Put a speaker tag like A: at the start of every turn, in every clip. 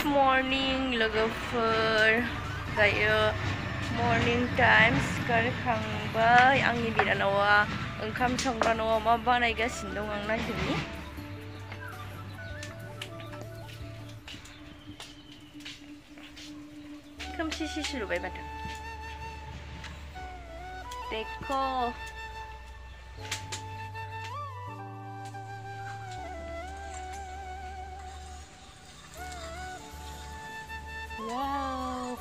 A: Morning लोगोफोर दायो morning time सिखारखांबाय आंनि बिनानावा ओंखाम संग्रा न'आव मा बानायगासिनो दं आं नायदोंनि खोमसि सिसुलुबाय माथो देखो Wow.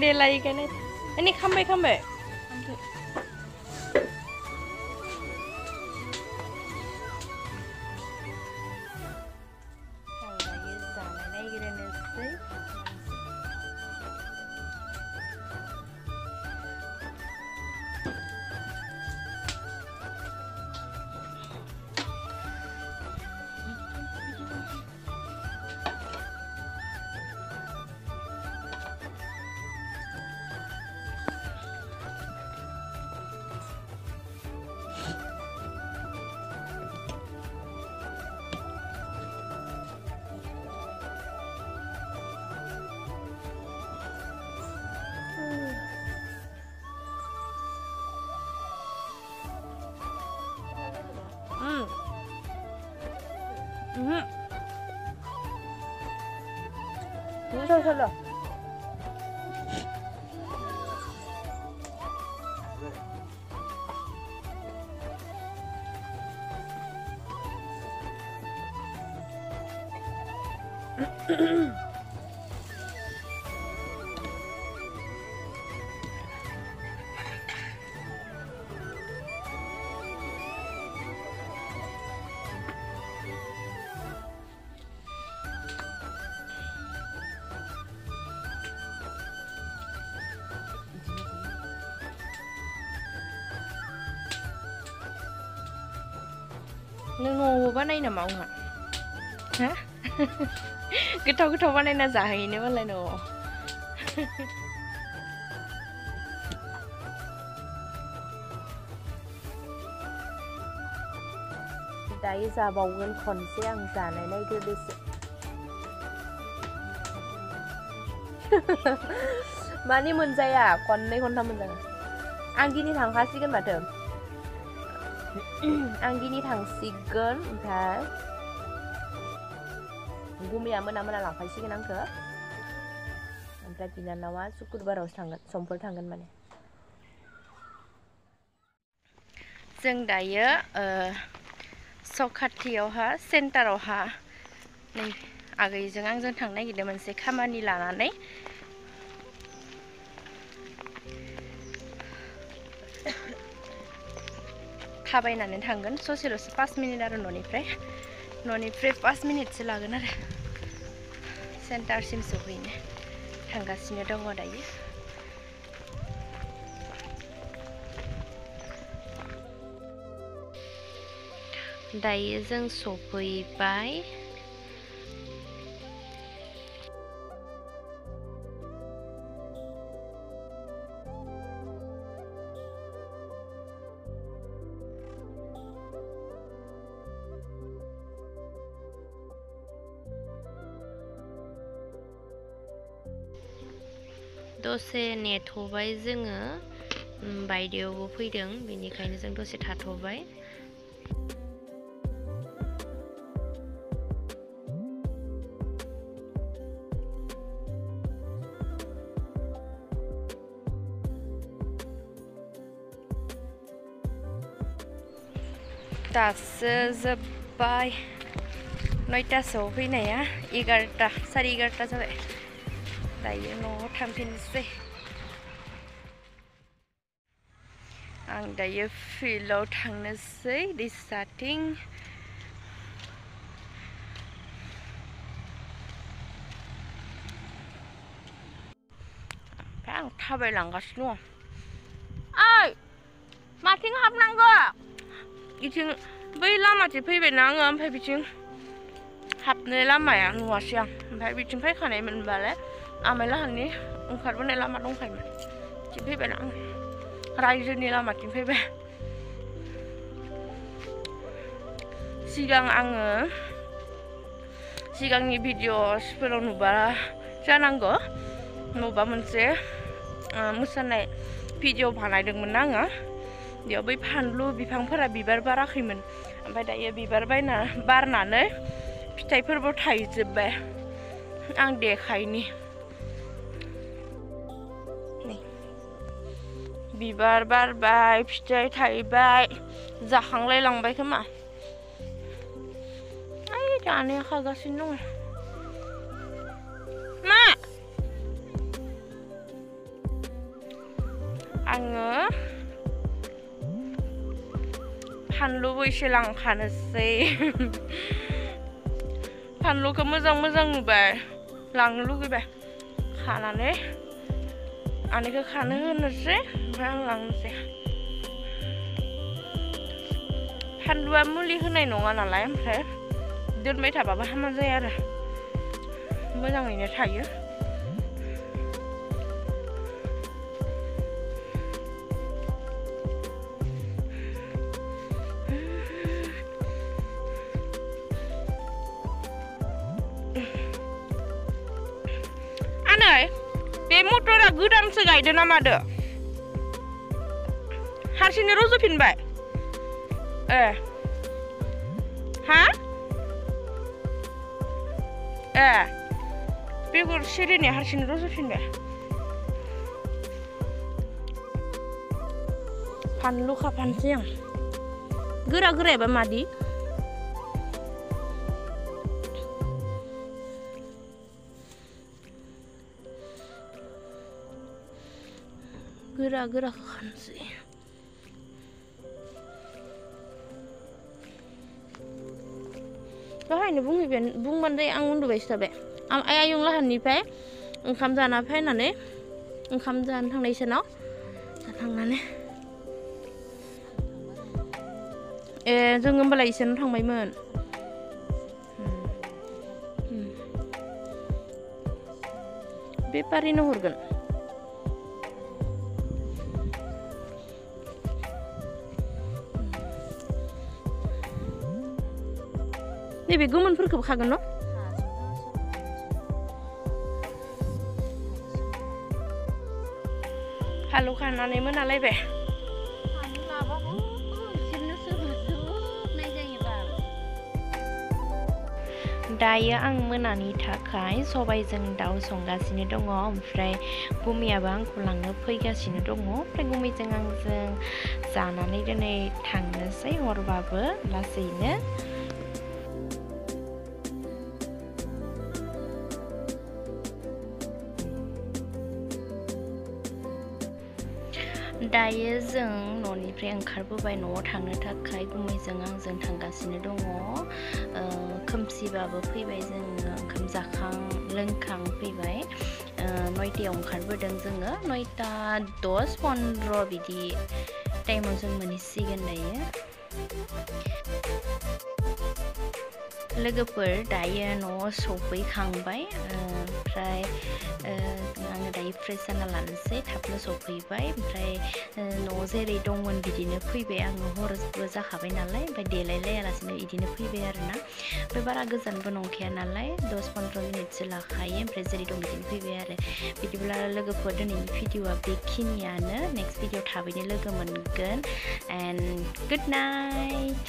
A: Delay kan ini kambe Solo. Nung nunggu banayin na maunga, ha? Gitaw banayin na zahay ni wala no. Dayo zabawan konse ang zanay na igubis. Mani munjaya konne konta munjaya. Ang gini tangkasigan madam. Ang gini थांसिगोन ओमफ्राय गुमैया मोना लांफायसिगोन आंखो ओमफ्राय बिनानावा सुक्रुबारावसो थांगोन समफोर थांगोन माने जों दायो सखाथियावहा सेन्टारावहा नै आगैजों आंजों थांनो नागिरदों मोनसे खामानि लानानै थाबायनानै थांगोन ससेल'सो 5 मिनिट आरो न'निफ्राय 5 मिनिटसो लागोन आरो सेन्टारसिम सौहैनो थांगासिनो दङ दायो दायो जों सफैबाय दसे नेथ'बाय जोङो बायदेयावबो फैदों बेनिखायनो जों दसे थाथ'बाय दासो जोब्बाय 9टासोआव फैनाया 11:30 जाबाय दायो न'आव थांफिननोसै आं दायो फिल्डआव थांनोसै दैसाथिं आं थाबायलांगासिनो दङ ओइ माथिं हाबनांगौ इथिं बै लामाथिं फैबायना आङो ओमफ्राय बिथिं हाबनो लामाया नुवासै आं ओमफ्राय बिथिं फैखानायमोनबालाय आमाइलाहानि ओंखारबोनाय लामा दंखायोमोन बिथिं फैबायना आं रायजोनि लामाथिं फैबाय सिगां आङो सिगांनि भिडिअसफोराव नुबा जानांगौ नुबा मोनसे मोसानाय भिडिअ बानायदोंमोन आङो बेयाव बै फानलु बिफांफोरा बिबार बाराखैमोन ओमफ्राय दायो बिबार बारनानै फिथाइफोरबो थाइजोब्बाय आं देखायनि बिबार बारबाय फिथाइ थाइबाय जाखांलायलांबाय खोमा ओइ जानाया खागासिनो दङ मा आङो फानलुबो एसे लांखानोसै फानलुखौ मोजां मोजां नुबाय लांनो लुगैबाय खानानै आनैखौ खानो होनोसै ओमफ्राय आं लांनोसै फानलुआ मुलि होनाय नङा नालाय ओमफ्राय दोनबाय थाबाबो हामा जाया आरो मोजाङैनो थायो आनै बे मटरा गोदानसो गायदो ना मादो हारसिंनो रज'फिनबाय हा बेगर सिरिनाया हारसिंनो रज'फिनबाय फानलु खाफानोसै आं गोरा गोरायाबा मादि गोरा गोराखौ खानोसै दहायनो बुंबानो जायो आं उन्दुबायसो थाबाय आइ आयं लाहानिफ्राय ओंखाम जाना फैनानै ओंखाम जानो थांनाय सानाव थांनानै जों होमबालाय इसोरनाव थांबायमोन बेफारिनो हरगोन नैबे गोमोनफोरखौबो खागोन न' हालौ खानानै मोनालायबाय दायो आं मोनानि थाखाय सबायजों दाउ संगासिनो दङ ओमफ्राय गुमियाबो आंखौ लांनो फैगासिनो दङ ओमफ्राय गुमिजों आंजों जानानै दिनै थांनोसै हरबाबो लासैनो दायो जों न'निफ्राय ओंखारबोबाय न'आव थांनो थाखाय गुमैजों आंजों थांगासिनो दङ खोमसिबाबो फैबाय जोङो ओंखाम जाखां लोंखां फैबाय 9टायाव ओंखारबोदों जोङो 9:10-15 बिदि टाइमाव जों मोनहैसिगोन दायो लोगोफोर दायो न'आव सफैखांबाय ओमफ्राय आङो दायो फ्रेस जाना लानोसै थाबनो सफैबाय ओमफ्राय न'आव जेरै दंमोन बिदिनो फैबाय आङो हरबो जाखाबाय नालाय ओमफ्राय देलायलायालासिनो बिदिनो फैबाय आरोना ओमफ्राय बारा गोजानबो नंखाया नालाय 10-15 मिनिटसो लाखायो ओमफ्राय जेरै दं बिदिनो फैबाय आरो बिदिब्ला लोगोफोर दिनैनि भिडिअआ बेखिनियानो नेक्स्ट भिडिअ थाबैनो लोगो मोनगोन एन्ड गुड नाइट